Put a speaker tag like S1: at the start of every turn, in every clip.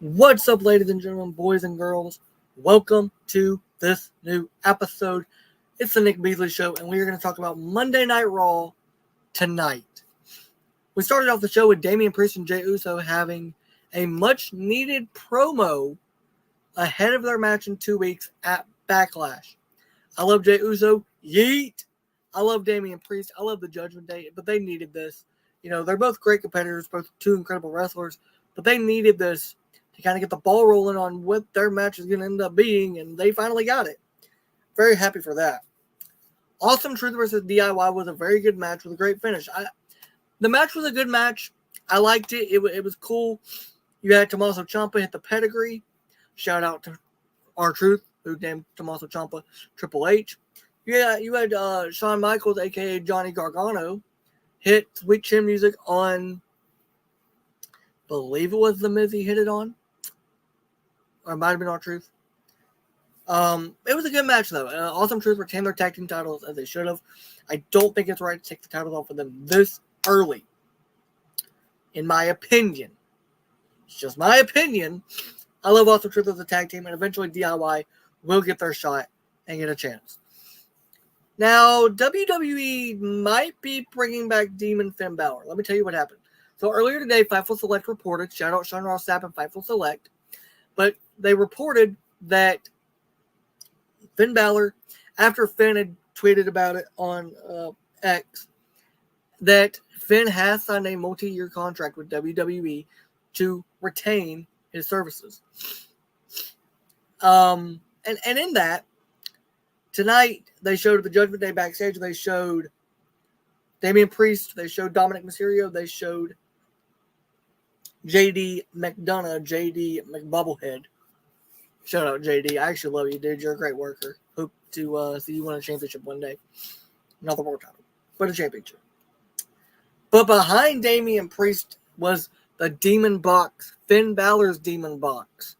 S1: What's up, ladies and gentlemen, boys and girls? Welcome to this new episode. It's the Nick Beasley Show, and we are going to talk about Monday Night Raw tonight. We started off the show with Damian Priest and Jey Uso having a much-needed promo ahead of their match in 2 weeks at Backlash. I love Jey Uso. Yeet! I love Damian Priest. I love the Judgment Day, but they needed this. You know, they're both great competitors, both two incredible wrestlers, but they needed this to kind of get the ball rolling on what their match is going to end up being, and they finally got it. Very happy for that. Awesome Truth versus DIY was a very good match with a great finish. The match was a good match. I liked it. It was cool. You had Tommaso Ciampa hit the pedigree. Shout out to R-Truth, who named Tommaso Ciampa Triple H. Yeah, you had Shawn Michaels, a.k.a. Johnny Gargano, hit Sweet Chin Music on, I believe it was The Miz he hit it on. Or it might have been R-Truth. It was a good match, though. Awesome Truth retained their tag team titles as they should have. I don't think it's right to take the titles off of them this early. In my opinion. It's just my opinion. I love Awesome Truth as a tag team, and eventually DIY will get their shot and get a chance. Now, WWE might be bringing back Demon Finn Balor. Let me tell you what happened. So earlier today, Fightful Select reported, shout out Sean Ross Sapp and Fightful Select, but they reported that Finn Balor, after Finn had tweeted about it on X, that Finn has signed a multi-year contract with WWE to retain his services. And in that, tonight they showed the Judgment Day backstage. They showed Damian Priest. They showed Dominic Mysterio. They showed JD McDonough, JD McBubblehead. Shout out JD. I actually love you, dude. You're a great worker. Hope to see you win a championship one day. Not the world title, but a championship. But behind Damian Priest was the Demon Box, Finn Balor's Demon Box.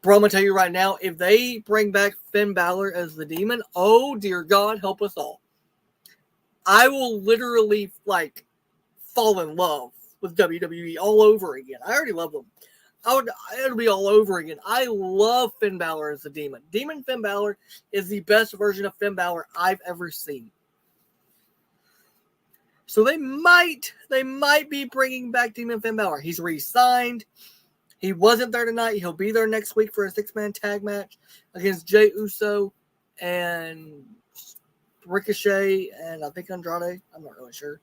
S1: Bro, I'm going to tell you right now, if they bring back Finn Balor as the Demon, oh dear God, help us all. I will literally, fall in love with WWE all over again. I already love them. It'll be all over again. I love Finn Balor as the Demon. Demon Finn Balor is the best version of Finn Balor I've ever seen. So they might be bringing back Demon Finn Balor. He's re-signed. He wasn't there tonight. He'll be there next week for a 6-man tag match against Jey Uso and Ricochet and I think Andrade. I'm not really sure.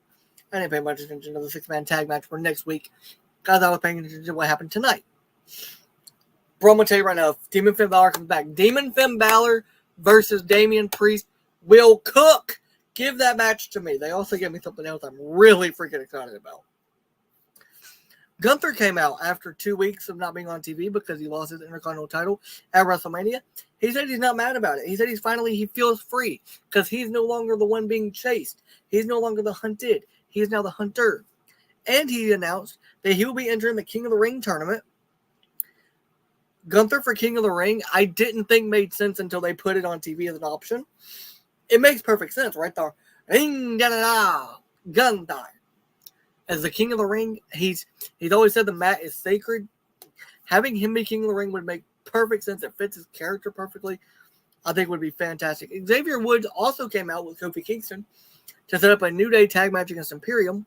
S1: I didn't pay much attention to the 6-man tag match for next week because I was paying attention to what happened tonight. Bro, I'm going to tell you right now, if Demon Finn Balor comes back, Demon Finn Balor versus Damian Priest will cook. Give that match to me. They also gave me something else I'm really freaking excited about. Gunther came out after 2 weeks of not being on TV because he lost his Intercontinental title at WrestleMania. He said he's not mad about it. He said he feels free because he's no longer the one being chased. He's no longer the hunted. He is now the hunter. And he announced that he will be entering the King of the Ring tournament. Gunther for King of the Ring, I didn't think made sense until they put it on TV as an option. It makes perfect sense, right there. Gunther. As the King of the Ring, he's always said the mat is sacred. Having him be King of the Ring would make perfect sense. It fits his character perfectly. I think would be fantastic. Xavier Woods also came out with Kofi Kingston to set up a New Day tag match against Imperium.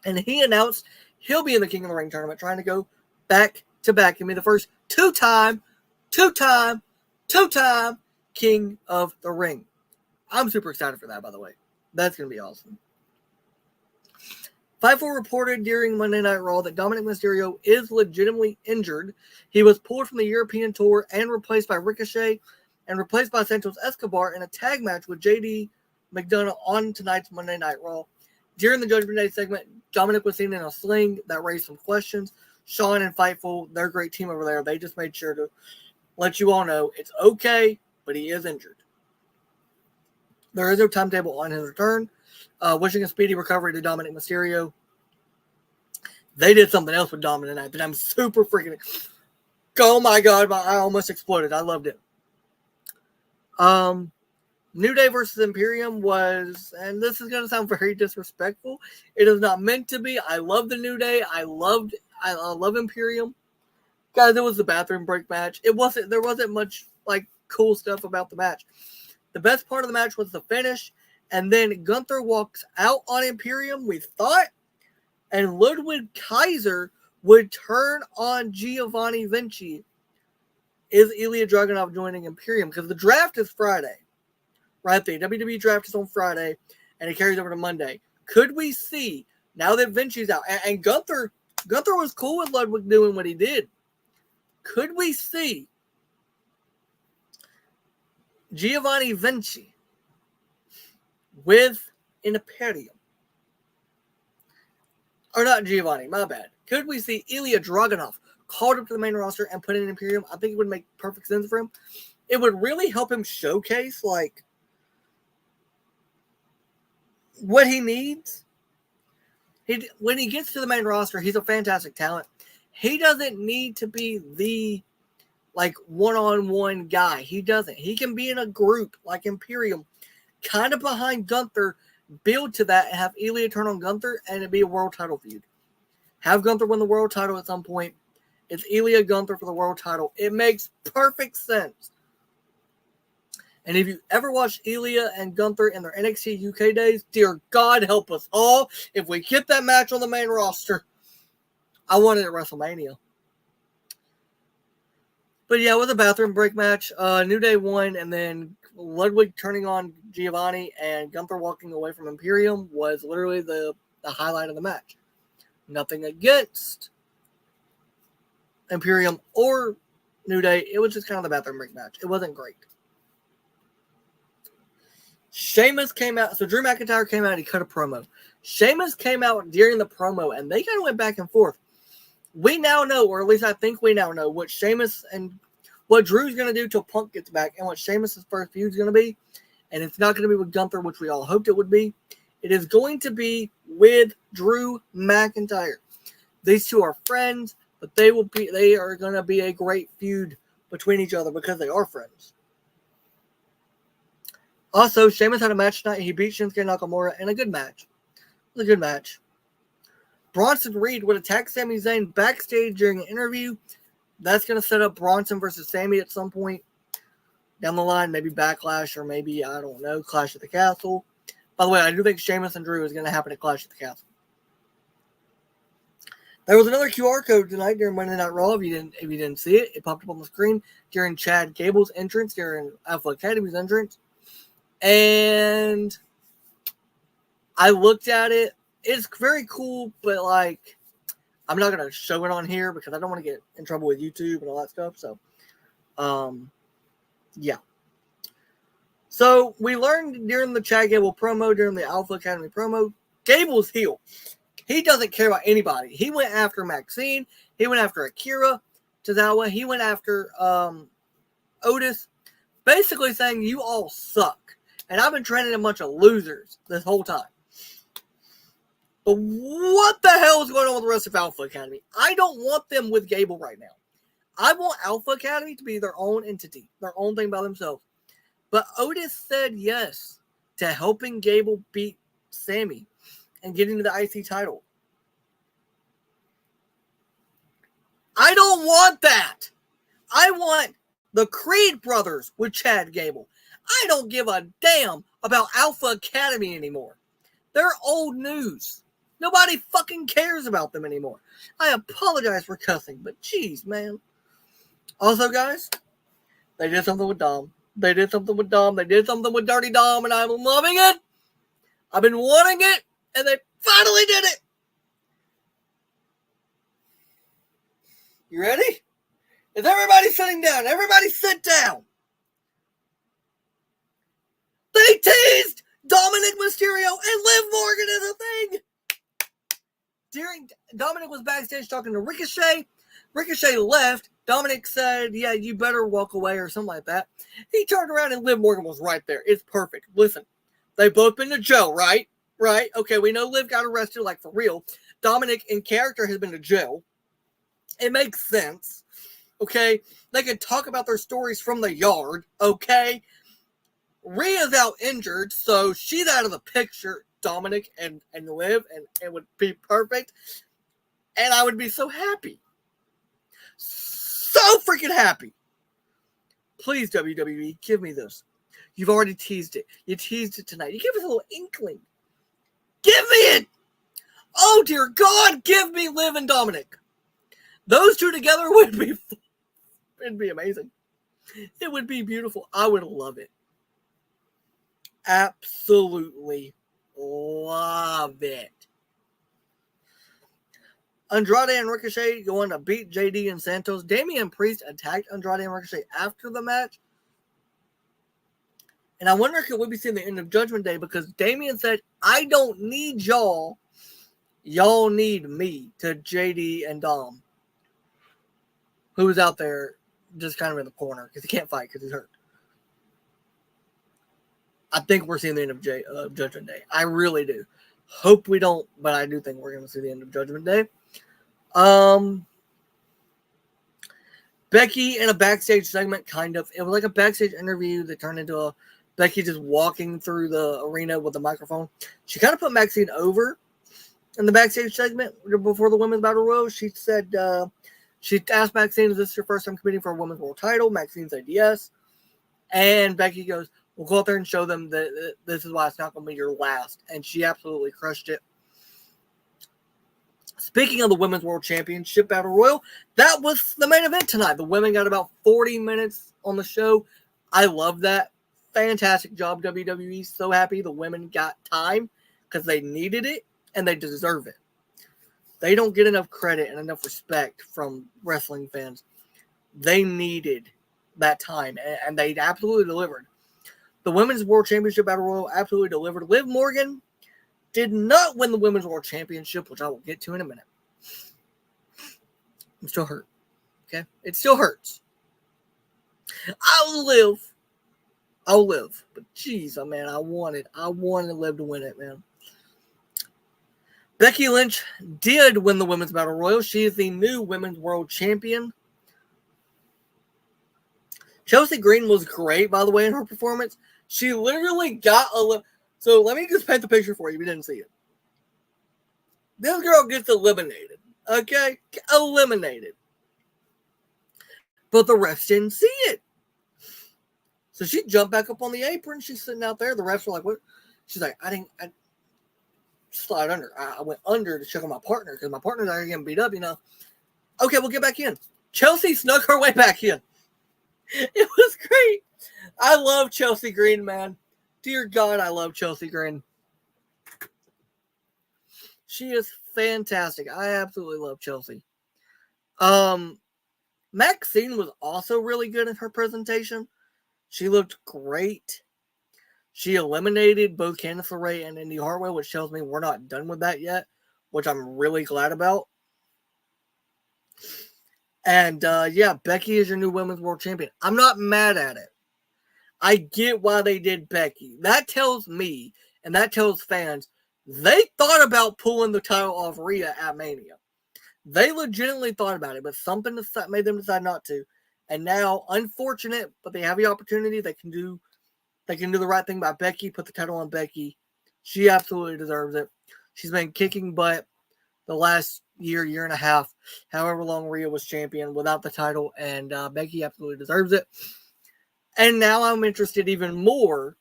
S1: And he announced he'll be in the King of the Ring tournament, trying to go back to back and be the first two-time King of the Ring. I'm super excited for that, by the way. That's going to be awesome. Fightful reported during Monday Night Raw that Dominic Mysterio is legitimately injured. He was pulled from the European tour and replaced by Ricochet and replaced by Santos Escobar in a tag match with JD McDonough on tonight's Monday Night Raw. During the Judgment Day segment, Dominic was seen in a sling that raised some questions. Sean and Fightful, their great team over there, they just made sure to let you all know it's okay, but he is injured. There is no timetable on his return. Wishing a speedy recovery to Dominic Mysterio. They did something else with Dominic tonight that I'm super freaking. Oh my God, I almost exploded. I loved it. New Day versus Imperium was, and this is going to sound very disrespectful. It is not meant to be. I love the New Day. I love Imperium. Guys, it was the bathroom break match. There wasn't much like cool stuff about the match. The best part of the match was the finish, and then Gunther walks out on Imperium, we thought, and Ludwig Kaiser would turn on Giovanni Vinci. Is Ilya Dragunov joining Imperium? Because the draft is Friday, right? The WWE draft is on Friday, and it carries over to Monday. Could we see, now that Vinci's out, and Gunther was cool with Ludwig doing what he did, could we see Giovanni Vinci with an Imperium? Or not Giovanni, my bad. Could we see Ilya Dragunov called up to the main roster and put in an Imperium? I think it would make perfect sense for him. It would really help him showcase, like, what he needs. When he gets to the main roster, he's a fantastic talent. He doesn't need to be the, like, one-on-one guy. He doesn't. He can be in a group like Imperium, kind of behind Gunther, build to that, and have Ilya turn on Gunther, and it'd be a world title feud. Have Gunther win the world title at some point. It's Ilya Gunther for the world title. It makes perfect sense. And if you ever watched Ilya and Gunther in their NXT UK days, dear God help us all if we get that match on the main roster. I want it at WrestleMania. But yeah, it was a bathroom break match. New Day won, and then Ludwig turning on Giovanni and Gunther walking away from Imperium was literally the highlight of the match. Nothing against Imperium or New Day. It was just kind of the bathroom break match. It wasn't great. Sheamus came out. So Drew McIntyre came out and he cut a promo. Sheamus came out during the promo and they kind of went back and forth. We now know, or at least I think we now know, what Sheamus and what Drew's going to do till Punk gets back and what Sheamus' first feud is going to be. And it's not going to be with Gunther, which we all hoped it would be. It is going to be with Drew McIntyre. These two are friends, but they are going to be a great feud between each other because they are friends. Also, Sheamus had a match tonight. He beat Shinsuke Nakamura in a good match. It was a good match. Bronson Reed would attack Sami Zayn backstage during an interview. That's going to set up Bronson versus Sami at some point down the line. Maybe Backlash or maybe, I don't know, Clash at the Castle. By the way, I do think Sheamus and Drew is going to happen at Clash at the Castle. There was another QR code tonight during Monday Night Raw. If you didn't see it, it popped up on the screen during Chad Gable's entrance, during Alpha Academy's entrance. And I looked at it. It's very cool, but like, I'm not going to show it on here because I don't want to get in trouble with YouTube and all that stuff. So, yeah. So we learned during the Chad Gable promo, during the Alpha Academy promo, Gable's heel. He doesn't care about anybody. He went after Maxine. He went after Akira Tozawa. He went after Otis, basically saying, you all suck. And I've been training a bunch of losers this whole time. But what the hell is going on with the rest of Alpha Academy? I don't want them with Gable right now. I want Alpha Academy to be their own entity, their own thing by themselves. But Otis said yes to helping Gable beat Sami and getting to the IC title. I don't want that. I want the Creed brothers with Chad Gable. I don't give a damn about Alpha Academy anymore. They're old news. Nobody fucking cares about them anymore. I apologize for cussing, but geez, man. Also, guys, they did something with Dom. They did something with Dom. They did something with Dirty Dom, and I'm loving it. I've been wanting it, and they finally did it. You ready? Is everybody sitting down? Everybody sit down. They teased Dominic Mysterio and Liv Morgan as a thing. Dominic was backstage talking to Ricochet. Ricochet left. Dominic said, yeah, you better walk away or something like that. He turned around and Liv Morgan was right there. It's perfect. Listen, they've both been to jail, right? Right? Okay, we know Liv got arrested, like for real. Dominic, in character, has been to jail. It makes sense. Okay? They can talk about their stories from the yard. Okay? Rhea's out injured, so she's out of the picture. Dominic and Liv, and it would be perfect. And I would be so happy. so freaking happy. Please, WWE, give me this. You've already teased it. You teased it tonight. You give us a little inkling. Give me it! Oh, dear God, give me Liv and Dominic. Those two together would be... It'd be amazing. It would be beautiful. I would love it. Absolutely love it. Andrade and Ricochet going to beat JD and Santos. Damian Priest attacked Andrade and Ricochet after the match. And I wonder if we'll be seeing the end of Judgment Day, because Damian said, I don't need y'all. Y'all need me, to JD and Dom, who was out there just kind of in the corner because he can't fight because he's hurt. I think we're seeing the end of Judgment Day. I really do. Hope we don't, but I do think we're going to see the end of Judgment Day. Becky in a backstage segment, kind of. It was like a backstage interview that turned into a Becky just walking through the arena with a microphone. She kind of put Maxine over in the backstage segment before the Women's Battle Royal. She said, she asked Maxine, is this your first time competing for a Women's World title? Maxine said yes. And Becky goes, we'll go out there and show them that this is why it's not going to be your last. And she absolutely crushed it. Speaking of the Women's World Championship Battle Royal, that was the main event tonight. The women got about 40 minutes on the show. I love that. Fantastic job, WWE. So happy the women got time because they needed it and they deserve it. They don't get enough credit and enough respect from wrestling fans. They needed that time, and they absolutely delivered. The Women's World Championship Battle Royal absolutely delivered. Liv Morgan did not win the Women's World Championship, which I will get to in a minute. I'm still hurt. Okay? It still hurts. I'll live. But geez, man, I wanted Liv to win it, man. Becky Lynch did win the Women's Battle Royal. She is the new Women's World Champion. Chelsea Green was great, by the way, in her performance. She literally got so let me just paint the picture for you if you didn't see it. This girl gets eliminated. Okay? Eliminated. But the refs didn't see it. So she jumped back up on the apron. She's sitting out there. The refs were like, what? She's like, I slide under. I went under to check on my partner because my partner's out here getting beat up, you know. Okay, we'll get back in. Chelsea snuck her way back in. It was great. I love Chelsea Green, man. Dear God, I love Chelsea Green. She is fantastic. I absolutely love Chelsea. Maxine was also really good in her presentation. She looked great. She eliminated both Candice LeRae and Indy Hartwell, which tells me we're not done with that yet, which I'm really glad about. And, yeah, Becky is your new Women's World Champion. I'm not mad at it. I get why they did Becky. That tells me, and that tells fans, they thought about pulling the title off Rhea at Mania. They legitimately thought about it, but something made them decide not to. And now, unfortunate, but they have the opportunity. They can do the right thing by Becky, put the title on Becky. She absolutely deserves it. She's been kicking butt the last year and a half, however long Rhea was champion without the title, and Becky absolutely deserves it. And now I'm interested even more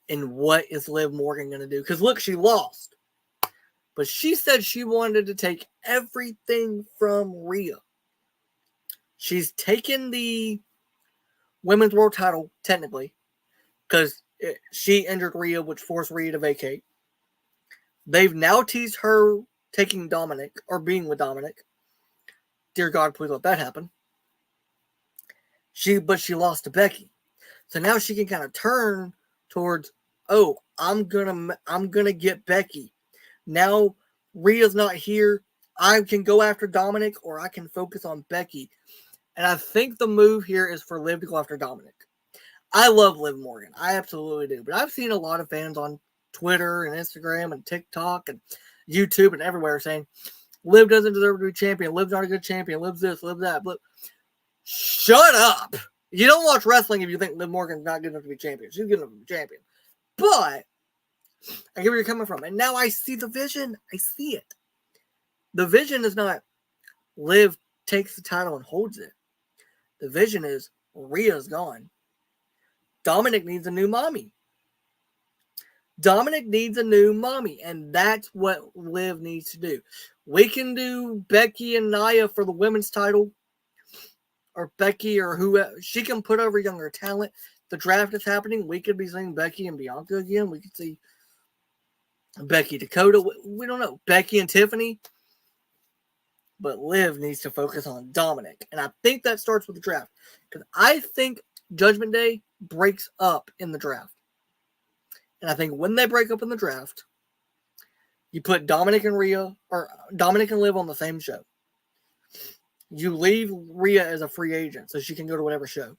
S1: in what is Liv Morgan going to do. Because look, she lost. But she said she wanted to take everything from Rhea. She's taken the Women's World title, technically, because she injured Rhea, which forced Rhea to vacate. They've now teased her taking Dominic, or being with Dominic. Dear God, please let that happen. But she lost to Becky. So now she can kind of turn towards, oh, I'm gonna get Becky. Now Rhea's not here. I can go after Dominic, or I can focus on Becky. And I think the move here is for Liv to go after Dominic. I love Liv Morgan. I absolutely do. But I've seen a lot of fans on Twitter and Instagram and TikTok and YouTube and everywhere saying, Liv doesn't deserve to be champion. Liv's not a good champion. Liv's this, Liv that. But shut up. You don't watch wrestling if you think Liv Morgan's not good enough to be champion. She's good enough to be champion. But I get where you're coming from. And now I see the vision. I see it. The vision is not Liv takes the title and holds it. The vision is Rhea's gone. Dominic needs a new mommy. Dominic needs a new mommy, and that's what Liv needs to do. We can do Becky and Nia for the women's title, or Becky or whoever. She can put over younger talent. The draft is happening. We could be seeing Becky and Bianca again. We could see Becky Dakota. We don't know. Becky and Tiffany. But Liv needs to focus on Dominic. And I think that starts with the draft. Because I think Judgment Day breaks up in the draft. And I think when they break up in the draft, you put Dominic and Rhea, or Dominic and Liv on the same show. You leave Rhea as a free agent so she can go to whatever show.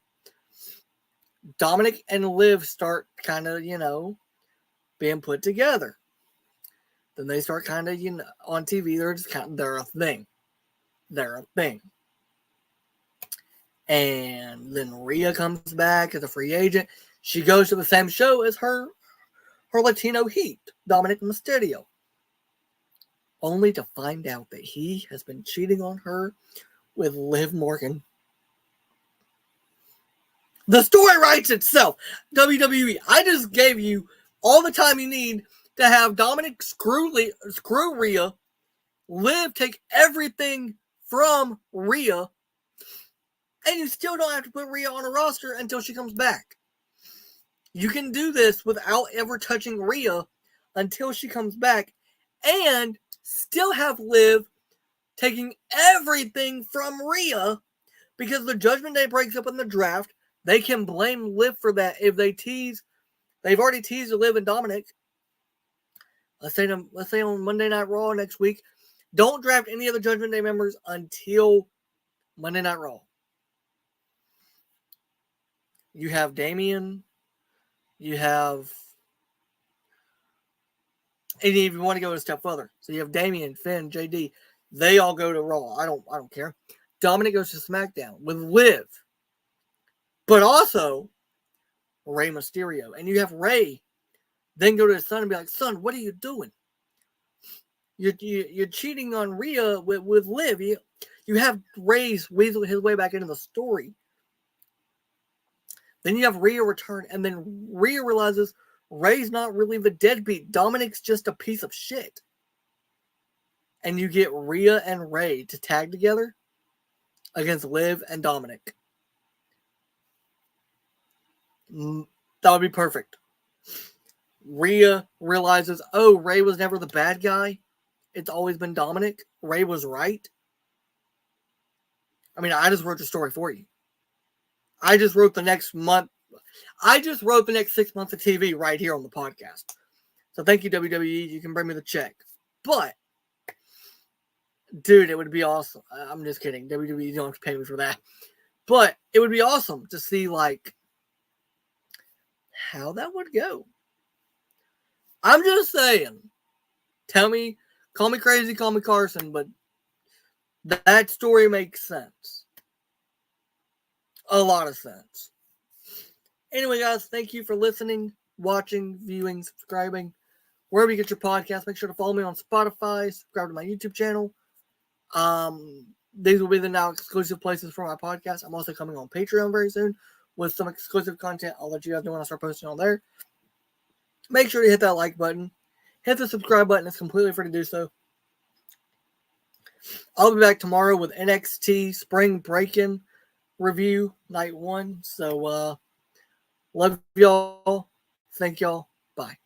S1: Dominic and Liv start kind of, being put together. Then they start kind of, on TV. They're a thing. They're a thing. And then Rhea comes back as a free agent. She goes to the same show as her Latino heat, Dominic Mysterio. Only to find out that he has been cheating on her with Liv Morgan. The story writes itself. WWE, I just gave you all the time you need to have Dominic screw Rhea, Liv take everything from Rhea, and you still don't have to put Rhea on a roster until she comes back. You can do this without ever touching Rhea until she comes back, and still have Liv taking everything from Rhea, because the Judgment Day breaks up in the draft. They can blame Liv for that if they tease. They've already teased Liv and Dominic. Let's say on Monday Night Raw next week, don't draft any of the Judgment Day members until Monday Night Raw. You have Damian. You have, and if you want to go a step further, so you have Damian, Finn, JD. They all go to Raw. I don't care. Dominic goes to SmackDown with Liv, but also Rey Mysterio, and you have Rey then go to his son and be like, "Son, what are you doing? You're cheating on Rhea with Liv. You have Rey's weasel his way back into the story." Then you have Rhea return, and then Rhea realizes Rey's not really the deadbeat. Dominic's just a piece of shit. And you get Rhea and Rey to tag together against Liv and Dominic. That would be perfect. Rhea realizes, oh, Rey was never the bad guy. It's always been Dominic. Rey was right. I mean, I just wrote the story for you. I just wrote the next month. I just wrote the next 6 months of TV right here on the podcast. So thank you, WWE. You can bring me the check. But, dude, it would be awesome. I'm just kidding. WWE, you don't have to pay me for that. But it would be awesome to see, how that would go. I'm just saying. Call me crazy, call me Carson, but that story makes sense. A lot of sense. Anyway, guys, thank you for listening, watching, viewing, subscribing. Wherever you get your podcast, make sure to follow me on Spotify, subscribe to my YouTube channel. These will be the now exclusive places for my podcast. I'm also coming on Patreon very soon with some exclusive content. I'll let you guys know when I start posting on there. Make sure to hit that like button. Hit the subscribe button. It's completely free to do so. I'll be back tomorrow with NXT Spring Break-In review, night 1. So, love y'all. Thank y'all. Bye.